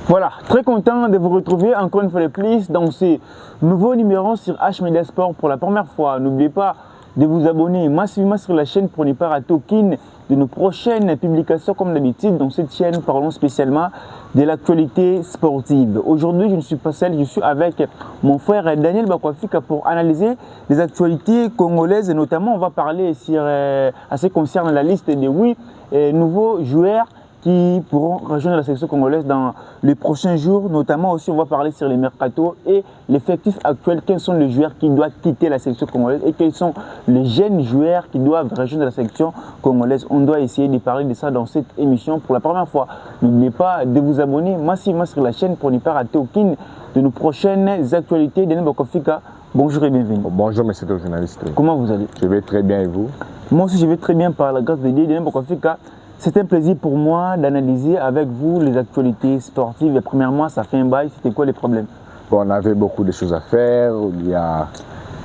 Voilà, très content de vous retrouver encore une fois de plus dans ce nouveau numéro sur H-Media Sport pour la première fois. N'oubliez pas de vous abonner massivement sur la chaîne pour ne pas rater aucune de nos prochaines publications. Comme d'habitude, dans cette chaîne, nous parlons spécialement de l'actualité sportive. Aujourd'hui, je ne suis pas seul, je suis avec mon frère Daniel Bakwafika pour analyser les actualités congolaises. Et notamment, on va parler sur, à ce qui concerne la liste des 8 nouveaux joueurs qui pourront rejoindre la sélection congolaise dans les prochains jours. Notamment aussi, on va parler sur les mercatos et l'effectif actuel. Quels sont les joueurs qui doivent quitter la sélection congolaise et quels sont les jeunes joueurs qui doivent rejoindre la sélection congolaise. On doit essayer de parler de ça dans cette émission pour la première fois. N'oubliez pas de vous abonner massivement sur la chaîne pour ne pas rater aucune de nos prochaines actualités. Daniel Bakwafika, bonjour et bienvenue. Bonjour, monsieur le journaliste. Comment vous allez? Je vais très bien et vous? Moi aussi, je vais très bien par la grâce de Dieu. Daniel Bakwafika, c'est un plaisir pour moi d'analyser avec vous les actualités sportives. Et premièrement, ça fait un bail. C'était quoi les problèmes? Bon, on avait beaucoup de choses à faire. Il y a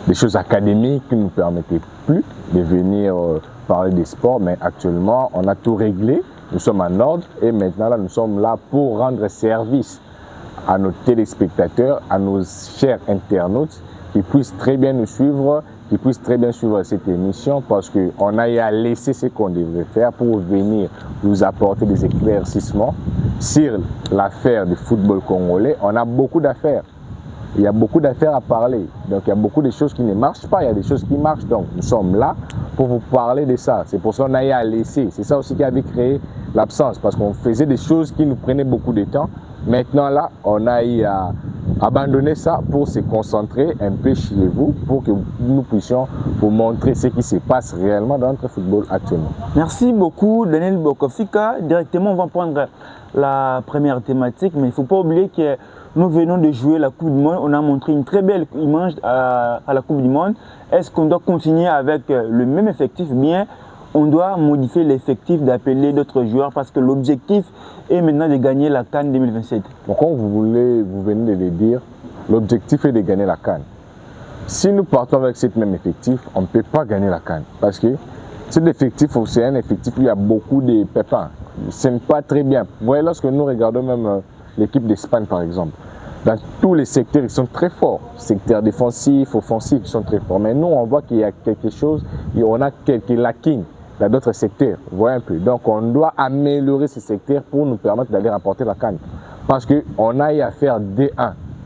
des choses académiques qui ne nous permettaient plus de venir parler des sports. Mais actuellement, on a tout réglé. Nous sommes en ordre et maintenant, là, nous sommes là pour rendre service à nos téléspectateurs, à nos chers internautes qui puissent très bien nous suivre, qui puissent très bien suivre cette émission parce qu'on a à laisser ce qu'on devrait faire pour venir nous apporter des éclaircissements sur l'affaire du football congolais. On a beaucoup d'affaires. Il y a beaucoup d'affaires à parler. Donc il y a beaucoup de choses qui ne marchent pas, il y a des choses qui marchent. Donc nous sommes là pour vous parler de ça. C'est pour ça qu'on a à laisser. C'est ça aussi qui avait créé l'absence parce qu'on faisait des choses qui nous prenaient beaucoup de temps. Maintenant là, on a eu à abandonner ça pour se concentrer un peu chez vous pour que nous puissions vous montrer ce qui se passe réellement dans notre football actuellement. Merci beaucoup Daniel Bakwafika. Directement, on va prendre la première thématique, mais il ne faut pas oublier que nous venons de jouer la Coupe du Monde. On a montré une très belle image à la Coupe du Monde. Est-ce qu'on doit continuer avec le même effectif? Bien, on doit modifier l'effectif, d'appeler d'autres joueurs parce que l'objectif est maintenant de gagner la CAN 2027. Donc, comme vous venez de le dire, l'objectif est de gagner la CAN. Si nous partons avec ce même effectif, on ne peut pas gagner la CAN parce que cet effectif, c'est un effectif où il y a beaucoup de pépins. Ce n'est pas très bien. Vous voyez, lorsque nous regardons même l'équipe d'Espagne par exemple, dans tous les secteurs, ils sont très forts. Secteur défensif, offensif, ils sont très forts. Mais nous, on voit qu'il y a quelque chose, on a quelques lacunes dans d'autres secteurs. Vous voyez un peu. Donc, on doit améliorer ces secteurs pour nous permettre d'aller remporter la CAN. Parce qu'on a eu à faire 2-1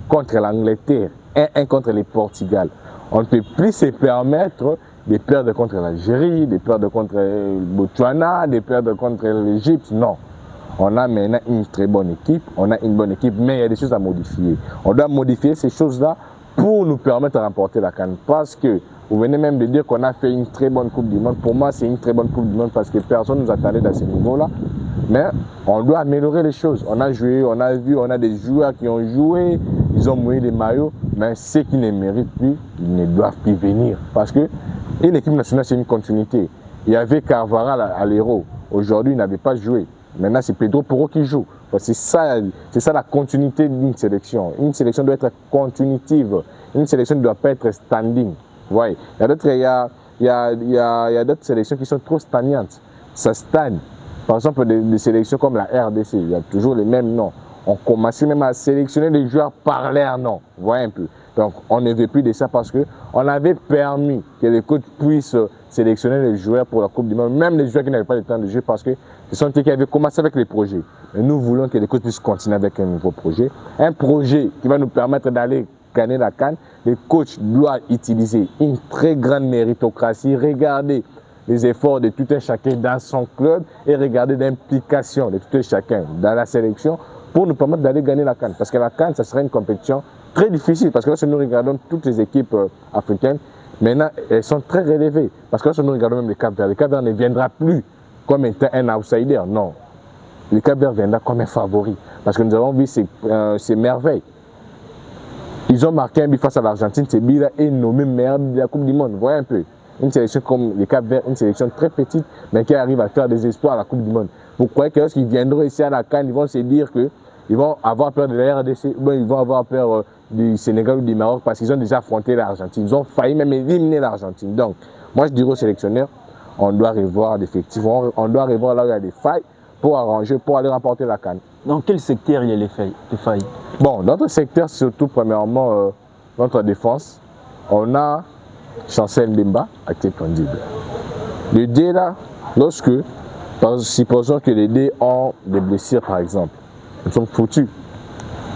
contre l'Angleterre, 1-1 contre le Portugal. On ne peut plus se permettre de perdre contre l'Algérie, de perdre contre le Botswana, de perdre contre l'Égypte. Non. On a maintenant une très bonne équipe, on a une bonne équipe, mais il y a des choses à modifier. On doit modifier ces choses-là pour nous permettre de remporter la CAN. Parce que vous venez même de dire qu'on a fait une très bonne Coupe du Monde. Pour moi, c'est une très bonne Coupe du Monde parce que personne ne nous attendait dans ce niveau-là. Mais on doit améliorer les choses. On a joué, on a vu, on a des joueurs qui ont joué, ils ont mouillé des maillots, mais ceux qui ne méritent plus, ils ne doivent plus venir. Parce qu'une équipe nationale, c'est une continuité. Il y avait Carvara à l'Euro. Aujourd'hui, il n'avait pas joué. Maintenant, c'est Pedro Porro qui joue. C'est ça la continuité d'une sélection. Une sélection doit être continuative. Une sélection ne doit pas être standing. Ouais. Il y a d'autres sélections qui sont trop stagnantes. Ça stagne. Par exemple, des sélections comme la RDC, il y a toujours les mêmes noms. On commençait même à sélectionner des joueurs par leur nom. Vous voyez un peu. Donc, on ne veut plus de ça parce qu'on avait permis que les coachs puissent sélectionner les joueurs pour la Coupe du Monde, même les joueurs qui n'avaient pas le temps de jouer parce que ce sont eux qui avaient commencé avec les projets. Et nous voulons que les coachs puissent continuer avec un nouveau projet. Un projet qui va nous permettre d'aller gagner la CAN. Les coachs doivent utiliser une très grande méritocratie, regarder les efforts de tout un chacun dans son club et regarder l'implication de tout un chacun dans la sélection pour nous permettre d'aller gagner la CAN. Parce que la CAN, ça sera une compétition très difficile. Parce que lorsque nous regardons toutes les équipes africaines, maintenant, elles sont très relevées. Parce que lorsque nous regardons même le Cap-Vert ne viendra plus comme étant un outsider. Non. Le Cap-Vert viendra comme un favori. Parce que nous avons vu ces merveilles. Ils ont marqué un but face à l'Argentine. Ce but-là est nommé meilleur de la Coupe du Monde. Vous voyez un peu. Une sélection comme le Cap-Vert, une sélection très petite, mais qui arrive à faire des espoirs à la Coupe du Monde. Vous croyez que lorsqu'ils viendront ici à la CAN, ils vont se dire qu'ils vont avoir peur de la RDC, ils vont avoir peur du Sénégal ou du Maroc parce qu'ils ont déjà affronté l'Argentine. Ils ont failli même éliminer l'Argentine. Donc, moi je dirais aux sélectionneurs, on doit revoir l'effectif, on doit revoir là où il y a des failles pour arranger, pour aller remporter la CAN. Dans quel secteur il y a les failles? Bon, notre secteur, surtout, premièrement, notre défense, on a Chancel Ndemba, Axel Twanzebe. Le D là, lorsque, supposons que les D ont des blessures par exemple, ils sont foutus.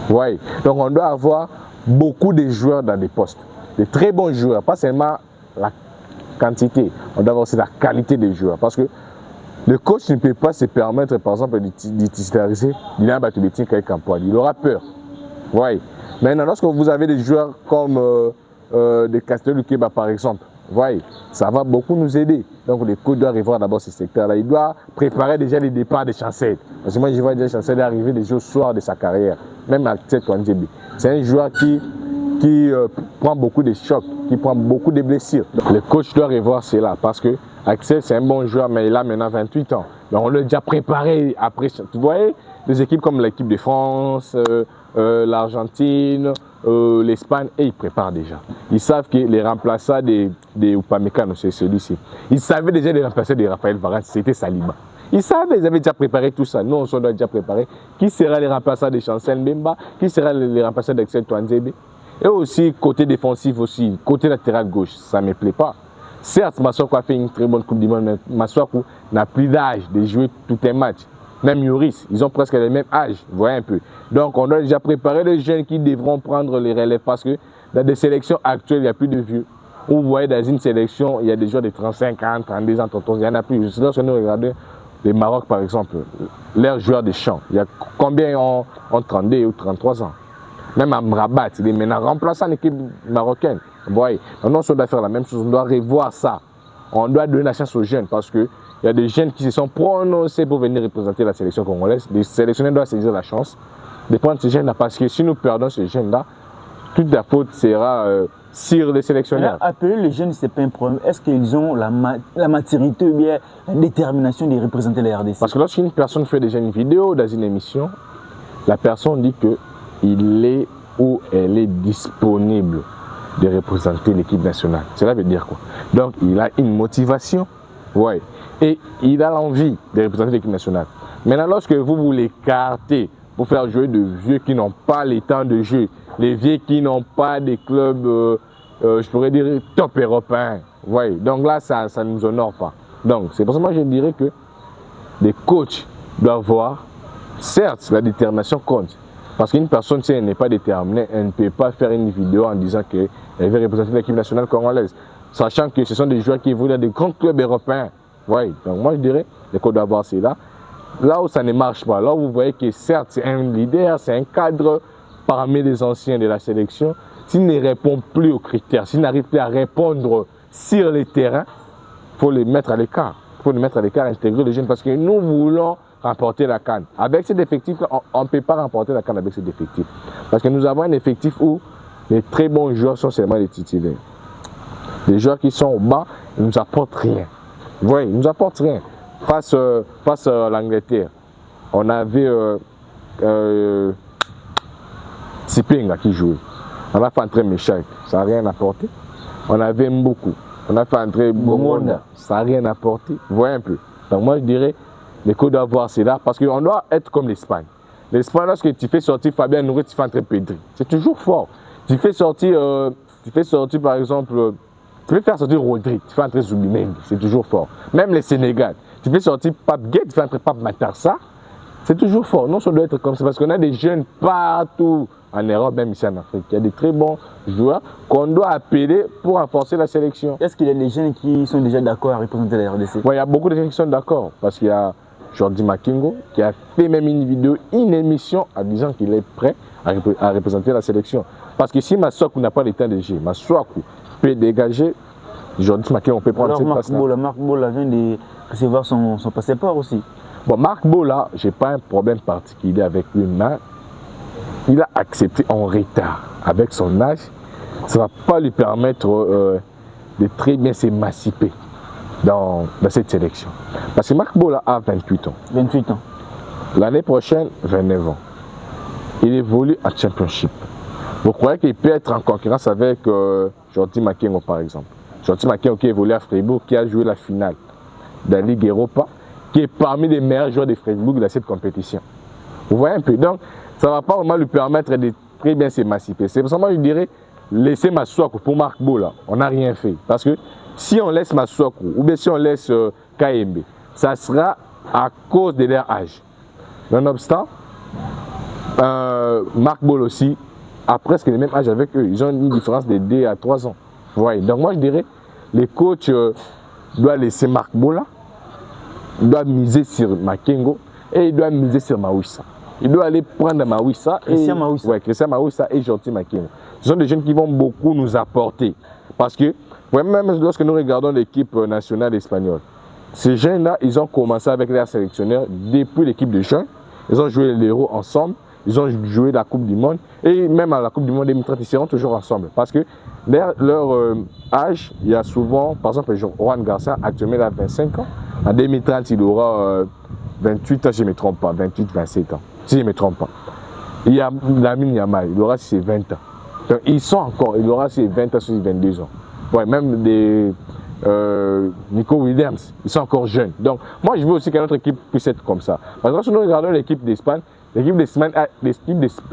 Ouais. Donc on doit avoir beaucoup de joueurs dans des postes, de très bons joueurs, pas seulement la quantité, on doit avoir aussi la qualité des joueurs. Parce que le coach ne peut pas se permettre par exemple de titulariser Dylan Batubetin quelqu'un pour il aura peur. Ouais. Maintenant, lorsque vous avez des joueurs comme des Castel Lukeba par exemple, voyez, ça va beaucoup nous aider. Donc le coach doit revoir d'abord ce secteur-là. Il doit préparer déjà les départs de Chancel. Parce que moi je vois déjà Chancel arriver déjà au soir de sa carrière, même à Twanzebe. C'est un joueur qui prend beaucoup de chocs, qui prend beaucoup de blessures. Le coach doit revoir cela parce que Axel c'est un bon joueur mais il a maintenant 28 ans. Donc on l'a déjà préparé après. Vous voyez, des équipes comme l'équipe de France, l'Argentine, l'Espagne, et ils préparent déjà. Ils savent que les remplaçants des Upamecano, c'est celui-ci. Ils savaient déjà les remplaçants de Raphaël Varane, c'était Saliba. Ils savaient, ils avaient déjà préparé tout ça. Nous, on doit déjà préparer. Qui sera les remplaçants de Chancel Mbemba? Qui sera les remplaçants d'Axel Twanzebe? Et aussi, côté défensif aussi, côté latéral gauche, ça ne me plaît pas. Certes, Massokou a fait une très bonne Coupe du Monde, mais Massokou n'a plus d'âge de jouer tout un match. Même Yoris, ils ont presque le même âge, vous voyez un peu. Donc on doit déjà préparer les jeunes qui devront prendre les relèves parce que dans des sélections actuelles, il n'y a plus de vieux. Vous voyez dans une sélection, il y a des joueurs de 35 ans, 32 ans, 30 ans, il n'y en a plus. Lorsque nous regardons le Maroc par exemple, leurs joueurs de champ, il y a combien ont 32 ou 33 ans? Même à Mrabat, il est maintenant remplaçant l'équipe marocaine. Vous voyez, donc on doit faire la même chose, on doit revoir ça. On doit donner la chance aux jeunes parce que il y a des jeunes qui se sont prononcés pour venir représenter la sélection congolaise. Les sélectionneurs doivent saisir la chance de prendre ces jeunes-là parce que si nous perdons ces jeunes-là, toute la faute sera sur les sélectionneurs. Appeler les jeunes, ce n'est pas un problème. Est-ce qu'ils ont la maturité ou bien la détermination de représenter la RDC? Parce que lorsqu'une personne fait déjà une vidéo dans une émission, la personne dit qu'il est ou elle est disponible de représenter l'équipe nationale. Cela veut dire quoi? Donc il a une motivation. Ouais. Et il a l'envie de représenter l'équipe nationale. Maintenant, lorsque vous l'écartez pour faire jouer de vieux qui n'ont pas les temps de jeu, les vieux qui n'ont pas des clubs, je pourrais dire, top européens, ouais. Donc là, ça ne nous honore pas. Donc, c'est pour ça que moi, je dirais que les coachs doivent voir, certes, la détermination compte. Parce qu'une personne, si elle n'est pas déterminée, elle ne peut pas faire une vidéo en disant qu'elle veut représenter l'équipe nationale congolaise. Sachant que ce sont des joueurs qui évoluent dans des grands clubs européens. Oui, donc moi je dirais, les codes d'avoir c'est là. Là où ça ne marche pas, là où vous voyez que certes c'est un leader, c'est un cadre parmi les anciens de la sélection, s'il ne répond plus aux critères, s'il n'arrive plus à répondre sur les terrains, il faut les mettre à l'écart. Il faut les mettre à l'écart, intégrer les jeunes parce que nous voulons remporter la CAN. Avec cet effectif, on ne peut pas remporter la CAN avec cet effectif. Parce que nous avons un effectif où les très bons joueurs sont seulement les titulaires. Les joueurs qui sont au bas, ils ne nous apportent rien. Oui, ils ne nous apportent rien. Face à l'Angleterre, on avait Sipenga qui jouait. On a fait entrer Michel, ça n'a rien apporté. On avait Mboku, on a fait entrer Bomonda, ça n'a rien apporté. Vous voyez un peu. Donc moi je dirais, les coups d'avoir c'est là, parce qu'on doit être comme l'Espagne. L'Espagne, lorsque tu fais sortir Fabien Nourri, tu fais entrer Pedri. C'est toujours fort. Tu fais sortir par exemple... Tu peux faire sortir Rodri, tu fais entrer Zubimendi, c'est toujours fort. Même les Sénégal, tu fais sortir Pape Gueye, tu fais entrer Pape Matarsa, c'est toujours fort. Non, ça doit être comme ça parce qu'on a des jeunes partout en Europe, même ici en Afrique. Il y a des très bons joueurs qu'on doit appeler pour renforcer la sélection. Est-ce qu'il y a des jeunes qui sont déjà d'accord à représenter la RDC? Oui, il y a beaucoup de gens qui sont d'accord parce qu'il y a Jordi Makingo qui a fait même une vidéo, une émission en disant qu'il est prêt à représenter la sélection. Parce que si Massokou n'a pas le temps de jeu, Massokou peut dégager, Jordi Makingo, on peut prendre cette place-là. Marc Bola vient de recevoir son passeport aussi. Bon, Marc Bola, je n'ai pas un problème particulier avec lui, mais il a accepté en retard. Avec son âge, ça ne va pas lui permettre de très bien s'émanciper dans cette sélection. Parce que Marc Bola a 28 ans. 28 ans. L'année prochaine, 29 ans. Il évolue à Championship. Vous croyez qu'il peut être en concurrence avec Jordi Makingo par exemple? Jordi Makingo qui évolue à Fribourg, qui a joué la finale de la Ligue Europa, qui est parmi les meilleurs joueurs de Freiburg dans cette compétition. Vous voyez un peu. Donc, ça ne va pas vraiment lui permettre de très bien s'émanciper. C'est pour ça que moi, je dirais, laisser Masuaku pour Marc Bola. On n'a rien fait. Parce que si on laisse Masuaku ou bien si on laisse KMB, ça sera à cause de leur âge. Nonobstant, Marc Bola aussi a presque le même âge avec eux. Ils ont une différence de 2 à 3 ans. Vous voyez. Donc, moi, je dirais, les coachs doivent laisser Marc Bola, doivent miser sur Makengo et ils doivent miser sur Mawissa. Il doit aller prendre Mawissa Christian Mawissa et Gentil Makengo. Ce sont des jeunes qui vont beaucoup nous apporter. Parce que, même lorsque nous regardons l'équipe nationale espagnole, ces jeunes-là, ils ont commencé avec leurs sélectionneurs depuis l'équipe de jeunes. Ils ont joué l'Euro ensemble. Ils ont joué la Coupe du Monde. Et même à la Coupe du Monde 2030, ils seront toujours ensemble. Parce que leur âge, il y a souvent, par exemple, Juan Garcia, actuellement, il a 25 ans. En 2030, il aura 28 ans, si je ne me trompe pas. 28, 27 ans, si je ne me trompe pas. Il y a Lamine Yamal, il aura ses 20 ans. Donc, ils sont encore, il aura ses 20 ans, ses 22 ans. Ouais, même des Nico Williams, ils sont encore jeunes. Donc, moi, je veux aussi que notre équipe puisse être comme ça. Parce que si nous regardons l'équipe d'Espagne, l'équipe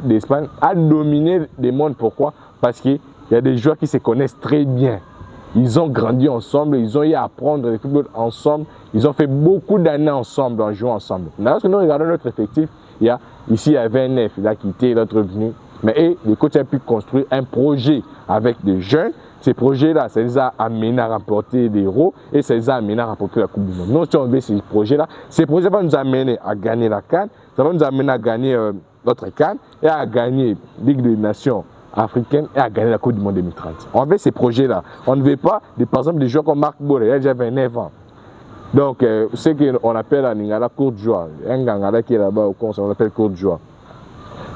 d'Espagne a dominé le monde. Pourquoi? Parce qu'il y a des joueurs qui se connaissent très bien. Ils ont grandi ensemble, ils ont eu à apprendre le football ensemble. Ils ont fait beaucoup d'années ensemble en jouant ensemble. Lorsque nous regardons notre effectif, ici il y avait un neuf, il a quitté, l'autre venu. Mais les coachs ont pu construire un projet avec des jeunes. Ces projets-là, ça les a amenés à remporter des héros et ça les a amenés à remporter la Coupe du Monde. Nous, si on veut ces projets-là vont nous amener à gagner la CAN, ça va nous amener à gagner notre CAN et à gagner la Ligue des Nations africaine et à gagner la Coupe du Monde 2030. On veut ces projets-là. On ne veut pas, par exemple, des joueurs comme Marc Bola, il a déjà 29 ans. Donc, ce qu'on appelle à Ningala court de joie. Un Gangala qui est là-bas au conseil, on l'appelle court de joie.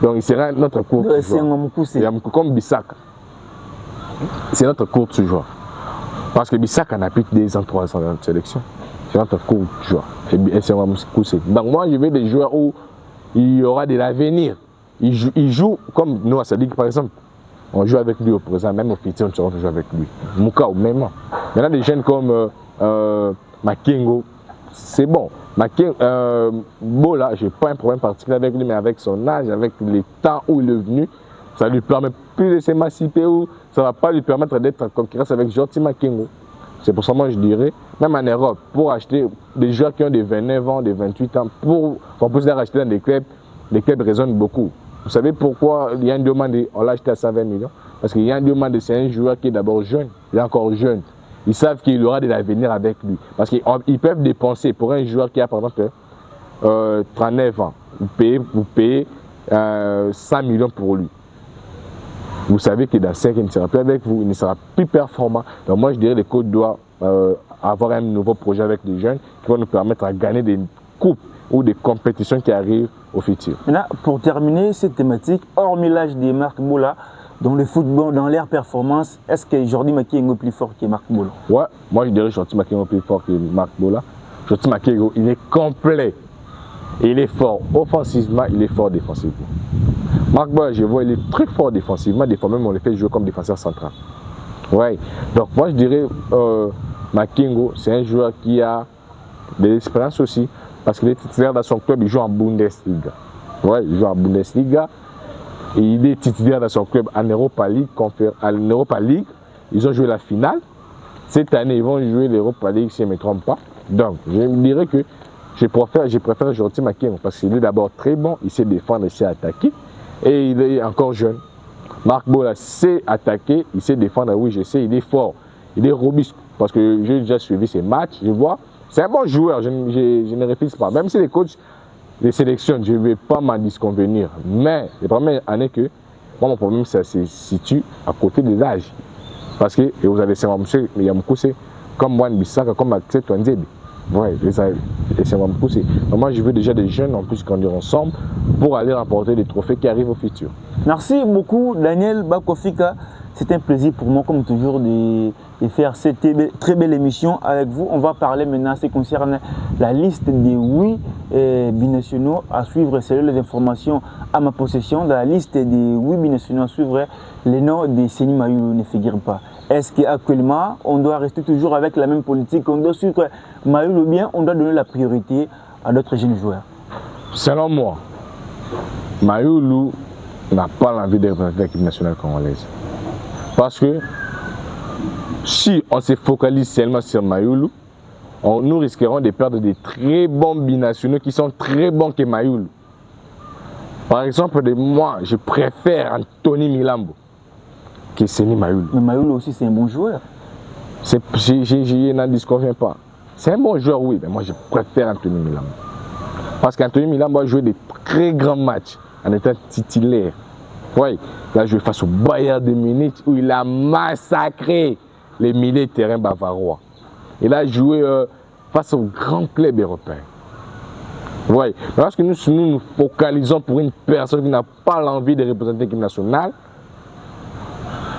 Donc, il sera notre court de joie. Comme Bissaka. C'est notre court de joie. Parce que Bissaka n'a plus que 2 ans, 3 ans dans notre sélection. C'est notre court de joie. Et c'est donc, moi, je veux des joueurs où il y aura de l'avenir. Il joue comme nous à sa ligue, par exemple. On joue avec lui au présent, même au futur, on joue avec lui. Moukao, même. Maintenant, des jeunes comme Makengo, c'est bon. Bola, je n'ai pas un problème particulier avec lui, mais avec son âge, avec le temps où il est venu, ça ne lui permet plus de s'émanciper ou ça ne va pas lui permettre d'être en concurrence avec Gentil Makengo. C'est pour ça que moi je dirais, même en Europe, pour acheter des joueurs qui ont des 29 ans, des 28 ans, pour qu'on puisse les racheter dans des clubs raisonnent beaucoup. Vous savez pourquoi Yann Diomandé, on l'a acheté à 120 millions? Parce que Yann Diomandé, c'est un joueur qui est d'abord jeune, il est encore jeune. Ils savent qu'il aura de l'avenir avec lui. Parce qu'ils peuvent dépenser pour un joueur qui a par exemple 39 ans. Vous payez 100 millions pour lui. Vous savez que dans 5 ans, il ne sera plus avec vous, il ne sera plus performant. Donc moi, je dirais que les coachs doivent avoir un nouveau projet avec les jeunes qui vont nous permettre de gagner des coupes ou des compétitions qui arrivent au futur. Maintenant, pour terminer cette thématique, hormis l'âge de Marc Bola, dans le football, dans l'air performance, est-ce que Jordi Makengo est plus fort que Marc Bola? Ouais, moi je dirais que Jordi Makengo est plus fort que Marc Bola. Jordi Makengo, il est complet. Il est fort offensivement, il est fort défensivement. Marc Bola, je vois, il est très fort défensivement. Des fois même, on le fait jouer comme défenseur central. Ouais. Donc moi je dirais Makengo, c'est un joueur qui a de l'expérience aussi. Parce qu'il est titulaire dans son club, il joue en Bundesliga. Ouais, il joue en Bundesliga. Et il est titulaire dans son club en Europa League. Ils ont joué la finale. Cette année, ils vont jouer l'Europa League, si je ne me trompe pas. Donc, je dirais que je préfère Jordi Makengo parce qu'il est d'abord très bon, il sait défendre, il sait attaquer. Et il est encore jeune. Marc Bola sait attaquer, il sait défendre, oui, je sais, il est fort. Il est robuste parce que j'ai déjà suivi ses matchs, je vois. C'est un bon joueur, je ne réfléchis pas. Même si les coachs les sélectionnent, je ne vais pas m'en disconvenir. Mais la première année que moi, mon problème, ça se situe à côté de l'âge. Parce que vous avez M. Yamoukoussé, comme Wan Bissaka, comme Axel Twanzebe. Ouais, c'est Yamoukoussé. Moi, je veux déjà des jeunes, en plus, grandir ensemble pour aller remporter des trophées qui arrivent au futur. Merci beaucoup, Daniel Bakofika. C'est un plaisir pour moi, comme toujours, de faire cette très belle émission avec vous. On va parler maintenant, ce qui concerne la liste des 8 binationaux à suivre. C'est les informations à ma possession. Dans la liste des 8 binationaux à suivre, les noms de Seni Mayulu ne figurent pas. Est-ce qu'actuellement, on doit rester toujours avec la même politique? On doit suivre Mayoulou ou bien on doit donner la priorité à d'autres jeunes joueurs? Selon moi, Mayoulou n'a pas l'envie de représenter l'équipe nationale congolaise. Parce que si on se focalise seulement sur Mayoulou, nous risquerons de perdre des très bons binationaux qui sont très bons que Mayoulou. Par exemple, moi, je préfère Anthony Milambo que Seni Mayoulou. Mais Mayoulou aussi, c'est un bon joueur. Je n'en disconviens pas. C'est un bon joueur, oui, mais moi, je préfère Anthony Milambo. Parce qu'Anthony Milambo a joué des très grands matchs en étant titulaire. Oui, il a joué face au Bayern de Munich où il a massacré les milieux de terrain bavarois. Il a joué face aux grands clubs européens. Oui, lorsque nous nous focalisons pour une personne qui n'a pas l'envie de représenter l'équipe nationale,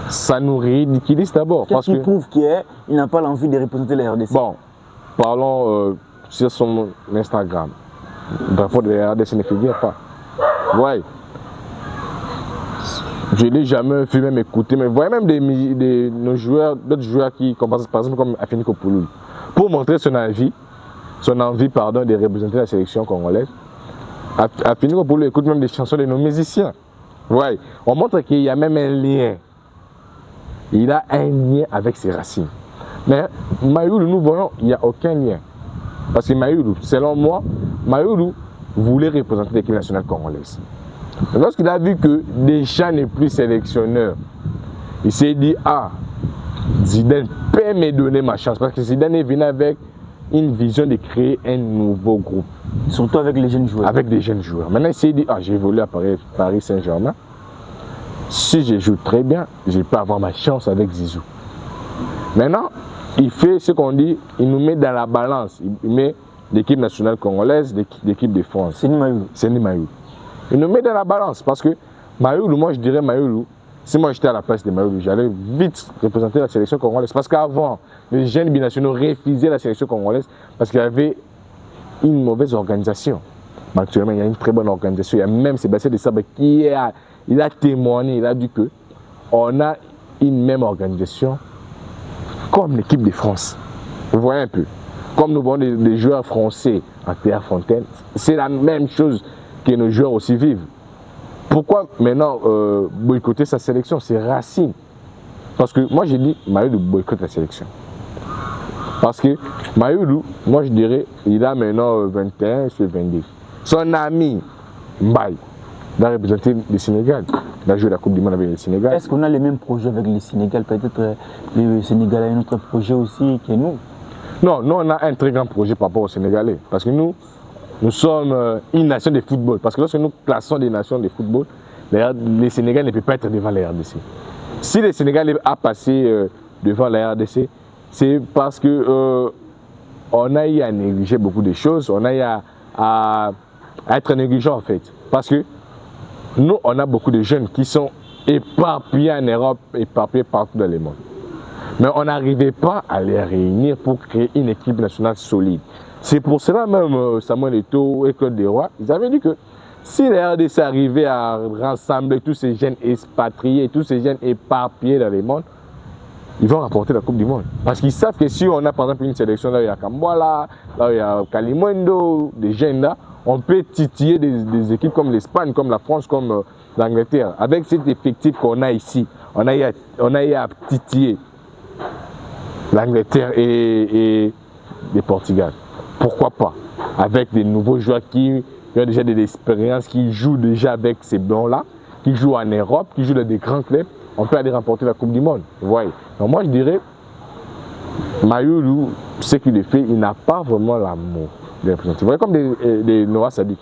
ça nous ridiculise d'abord. Qu'est-ce qui prouve qu'il n'a pas l'envie de représenter la RDC? Bon, parlons sur son Instagram. Le drapeau de la RDC ne figure pas. Oui. Je ne l'ai jamais vu, même écouter, mais vous voyez même nos joueurs, d'autres joueurs qui, par exemple comme Afeni Kopoulou, pour montrer son envie de représenter la sélection congolaise. Afeni Kopoulou écoute même des chansons de nos musiciens. Ouais. On montre qu'il y a même un lien. Il a un lien avec ses racines. Mais Mayoulou, nous voyons, il n'y a aucun lien. Parce que Mayoulou, selon moi, Mayoulou voulait représenter l'équipe nationale congolaise. Lorsqu'il a vu que Deschamps n'est plus sélectionneur, il s'est dit, ah, Zidane peut me donner ma chance. Parce que Zidane est venu avec une vision de créer un nouveau groupe. Surtout avec les jeunes joueurs. Avec des jeunes joueurs. Maintenant, il s'est dit, ah, j'ai évolué à Paris Saint-Germain. Si je joue très bien, je peux avoir ma chance avec Zizou. Maintenant, il fait ce qu'on dit, il nous met dans la balance. Il met l'équipe nationale congolaise, l'équipe de France. C'est Mayoulou. C'est Mayoulou. Il nous met dans la balance parce que Mayoulou, moi je dirais Mayoulou, si moi j'étais à la place de Mayoulou, j'allais vite représenter la sélection congolaise. Parce qu'avant, les jeunes binationaux refusaient la sélection congolaise parce qu'il y avait une mauvaise organisation. Mais actuellement, il y a une très bonne organisation. Il y a même Sébastien Desabre qui a témoigné, il a dit qu'on a une même organisation comme l'équipe de France. Vous voyez un peu. Comme nous voyons des joueurs français en Pierre Fontaine, c'est la même chose que nos joueurs aussi vivent. Pourquoi maintenant boycotter sa sélection? C'est Racine. Parce que moi j'ai dit Mayoulou boycotte la sélection. Parce que Mayoulou, moi je dirais, il a maintenant 21, c'est 22. Son ami Mbaye va représenter le Sénégal. Il a joué la Coupe du Monde avec le Sénégal. Est-ce qu'on a les mêmes projets avec le Sénégal? Peut-être le Sénégal a un autre projet aussi que nous. Non, nous on a un très grand projet par rapport aux Sénégalais. Parce que nous sommes une nation de football. Parce que lorsque nous classons des nations de football, les Sénégalais ne peuvent pas être devant la RDC. Si le Sénégal a passé devant la RDC, c'est parce que on a eu à négliger beaucoup de choses. On a eu à être négligent en fait. Parce que nous, on a beaucoup de jeunes qui sont éparpillés en Europe, éparpillés partout dans le monde. Mais on n'arrivait pas à les réunir pour créer une équipe nationale solide. C'est pour cela même Samuel Eto'o et Claude Leroy, ils avaient dit que si la RDC arrivait à rassembler tous ces jeunes expatriés, tous ces jeunes éparpillés dans le monde, ils vont remporter la Coupe du Monde. Parce qu'ils savent que si on a par exemple une sélection, là il y a Kamboala, là il y a Kalimundo, des jeunes là, on peut titiller des équipes comme l'Espagne, comme la France, comme l'Angleterre. Avec cet effectif qu'on a ici, on a eu à titiller l'Angleterre et le Portugal. Pourquoi pas? Avec des nouveaux joueurs qui ont déjà de l'expérience, qui jouent déjà avec ces blancs-là, qui jouent en Europe, qui jouent dans des grands clubs, on peut aller remporter la Coupe du Monde. Vous voyez. Donc moi je dirais, Mayoulou, ce qu'il fait, il n'a pas vraiment l'amour de représenter. Vous voyez comme des Noah Sadik.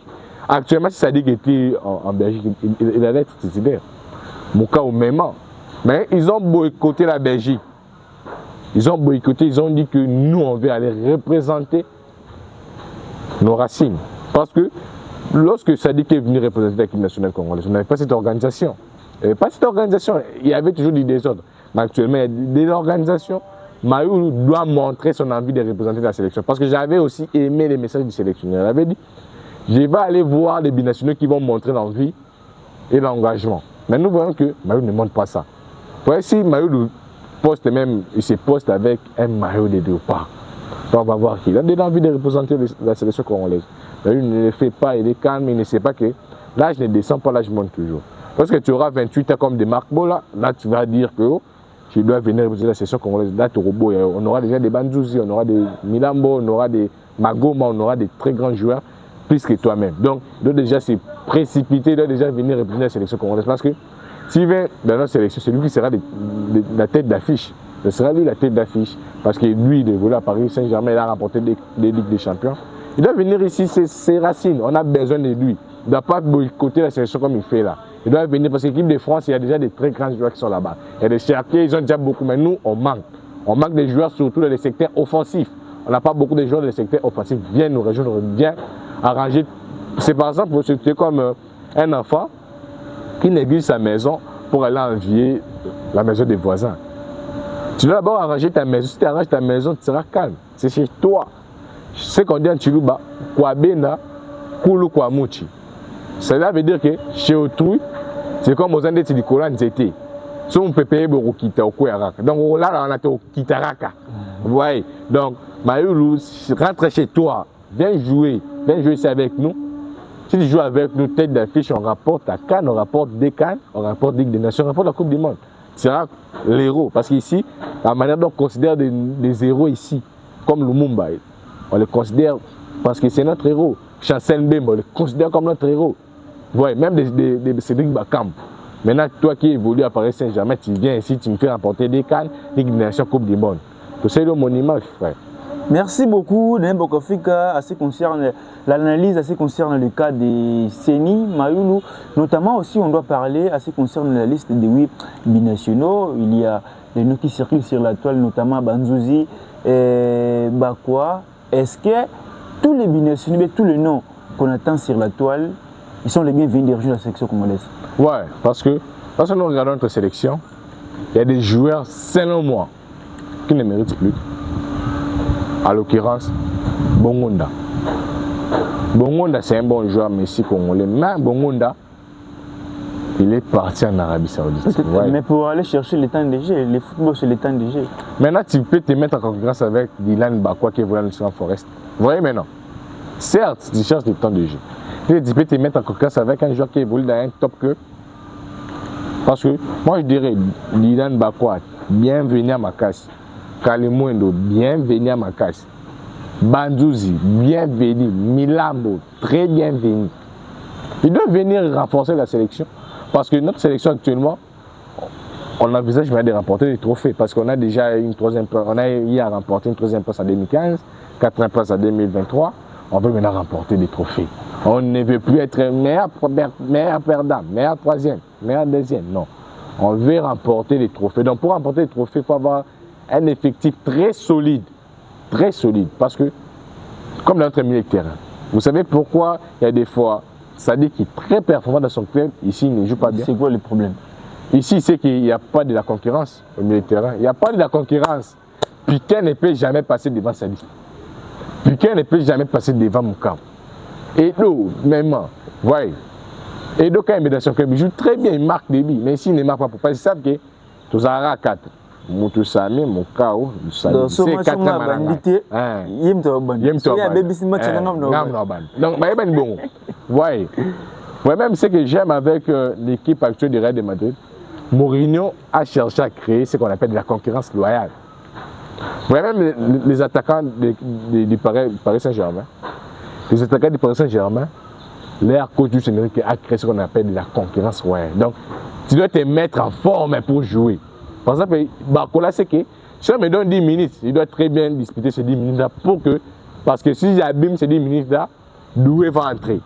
Actuellement, si Sadik était en Belgique, il allait être titulaire. Mouka ou Méman. Mais ils ont boycotté la Belgique. Ils ont boycotté, ils ont dit que nous, on veut aller représenter nos racines. Parce que lorsque Sadik est venu représenter l'équipe nationale congolaise, on n'avait pas cette organisation. Il n'y avait pas cette organisation, il y avait toujours du désordre. Mais actuellement, il y a des organisations. Mayoulou doit montrer son envie de représenter la sélection. Parce que j'avais aussi aimé les messages du sélectionneur. Il avait dit, je vais aller voir les binationaux qui vont montrer l'envie et l'engagement. Mais nous voyons que Mayoulou ne montre pas ça. Voyez, si Mayoulou il se poste avec un maillot de départ. Donc on va voir qu'il a déjà envie de représenter la sélection congolaise. Mais il ne le fait pas, il est calme, il ne sait pas que l'âge ne descend pas, l'âge monte toujours. Parce que tu auras 28 ans comme des Marc Bola, là tu vas dire que tu dois venir représenter la sélection congolaise. Là tu on aura déjà des Bandouzi, on aura des Milambo, on aura des Magoma, on aura des très grands joueurs, plus que toi-même. Donc déjà c'est précipité, il doit déjà venir représenter la sélection congolaise. Parce que s'il vient dans notre sélection, c'est lui qui sera la tête d'affiche. Ce sera lui la tête d'affiche. Parce que lui, il évolue à Paris Saint-Germain, il a remporté des Ligues des Champions. Il doit venir ici, c'est ses racines. On a besoin de lui. Il ne doit pas boycotter la sélection comme il fait là. Il doit venir parce que l'équipe de France, il y a déjà des très grands joueurs qui sont là-bas. Il y a des Cherkiers, ils ont déjà beaucoup, mais nous, on manque. On manque des joueurs surtout dans les secteurs offensifs. On n'a pas beaucoup de joueurs dans les secteurs offensifs. Viens nous rejoindre, viens arranger. C'est par exemple, c'était comme un enfant qui néglige sa maison pour aller envier la maison des voisins. Tu dois d'abord arranger ta maison. Si tu arranges ta maison, tu seras calme. C'est chez toi. Ce qu'on dit en Chiluba, Kwabena, Kulu Kwamuchi. Cela veut dire que chez autrui, c'est comme aux Andes de Kolan Zété. Si on peut payer pour quitter au Kouaraka. Donc là, on a au Kitaraka. Vous voyez? Donc, Mayoulou, rentre chez toi. Viens jouer ici avec nous. Si tu joues avec nous, tête d'affiche, on rapporte la Cannes, on rapporte des Cannes, on rapporte Ligue des Nations, on rapporte la Coupe du Monde. Tu seras l'héros. Parce qu'ici, la manière dont on considère des héros ici, comme Lumumba, on le considère parce que c'est notre héros. Chancel Mbemba, on le considère comme notre héros. Vous voyez, même des Cédric Bakam. Maintenant, toi qui évolues à Paris Saint-Germain, tu viens ici, tu me fais remporter des Cannes, Ligue des Nations, Coupe du Monde. C'est le monument, frère. Merci beaucoup, Nembokofika, à ce qui concerne l'analyse, à ce qui concerne le cas de Seni Mayoulou. Notamment aussi, on doit parler à ce qui concerne la liste des 8 binationaux. Il y a des noms qui circulent sur la toile, notamment Bandouzi et Bakwa. Est-ce que tous les binationaux, tous les noms qu'on attend sur la toile, ils sont les bienvenus de rejoindre la sélection congolaise? Ouais, parce que nous regardons notre sélection, il y a des joueurs, selon moi, qui ne méritent plus. À l'occurrence, Bongonda. Bongonda, c'est un bon joueur, Messi congolais. Mais Bongonda, il est parti en Arabie Saoudite. Ouais. Mais pour aller chercher le temps de jeu, le football, c'est le temps de jeu. Maintenant, tu peux te mettre en concurrence avec Dylan Bakwa qui est venu à Forest. Vous voyez maintenant? Certes, tu cherches le temps de jeu. Tu peux te mettre en concurrence avec un joueur qui évolue dans un top club. Parce que moi, je dirais, Dylan Bakwa, bienvenue à ma casse. Kalimwendo, bienvenue à ma casse. Bandouzi, bienvenue. Milambo, très bienvenue. Il doit venir renforcer la sélection. Parce que notre sélection actuellement, on envisage de remporter des trophées. Parce qu'on a déjà une troisième place. On a eu à remporter une troisième place en 2015, quatrième place en 2023. On veut maintenant remporter des trophées. On ne veut plus être meilleur perdant, meilleur troisième, meilleur deuxième. Non. On veut remporter des trophées. Donc pour remporter des trophées, il faut avoir un effectif très solide. Très solide. Parce que, comme dans notre milieu de terrain, vous savez pourquoi il y a des fois, Sadik qui est très performant dans son club, ici il ne joue pas bien. C'est quoi le problème? Ici, c'est qu'il n'y a pas de la concurrence au milieu de terrain. Il n'y a pas de la concurrence. Piquet ne peut jamais passer devant Sadik. Piquet ne peut jamais passer devant Moukam. Edo, même, voyez. Edo, quand il est dans son club, il joue très bien, il marque des buts. Mais ici, il ne marque pas. Parce qu'ils savent que tous à 4. Moutousami, Moukao, c'est 4 bandité. Il donc, bon. Voyez. Moi-même, ce que j'aime avec l'équipe actuelle du Real de Madrid, Mourinho a cherché à créer ce qu'on appelle de la concurrence loyale. Moi-même, les attaquants du Paris Saint-Germain, leur coach du Sénégal a créé ce qu'on appelle de la concurrence royale. Donc, tu dois te mettre en forme pour jouer. Par exemple, Bakola, c'est que si on me donne 10 minutes, il doit très bien disputer ces 10 minutes-là parce que si j'abîme ces 10 minutes-là, Doué va entrer.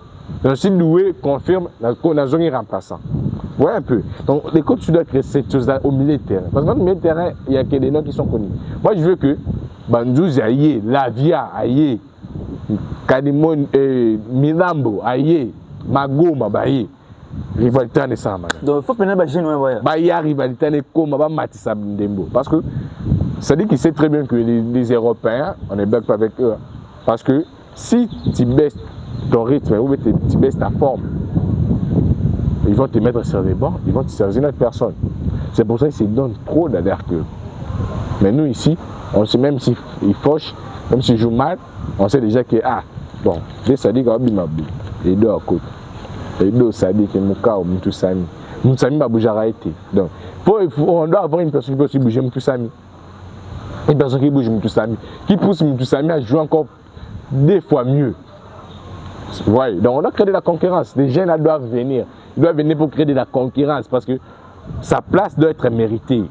Donc, si Doué confirme, la zone est remplaçant. Vous voyez un peu. Donc, les coachs, tu dois créer cette chose-là au milieu de terrain. Parce que dans le milieu de terrain, il y a que des noms qui sont connus. Moi, je veux que Bandouzi aille, Lavia aille, Kadimon, Milambo aille, Magoma aille. Rivalité en ça. Donc il faut prendre il y a rivalité comme Matissa Ndembo. Parce que ça dit qu'il sait très bien que les Européens, on ne bug pas avec eux. Parce que si tu baisses ton rythme ou tu baisses ta forme, ils vont te mettre sur les bancs, ils vont te servir une autre personne. C'est pour ça qu'ils se donnent trop d'alerte. Mais nous ici, on sait même s'il fauche, même s'il joue mal, on sait déjà que, bon, dès ça dit qu'il y a Bimabou, et deux à côté. Et deux, ça dit que Moukao, Moutousami. Moutousami va bouger à été. Donc, on doit avoir une personne qui peut aussi bouger Moutousami. Une personne qui bouge Moutousami, qui pousse Moutousami à jouer encore 2 fois mieux. Ouais, donc on doit créer de la concurrence. Les jeunes là doivent venir. Ils doivent venir pour créer de la concurrence parce que sa place doit être méritée.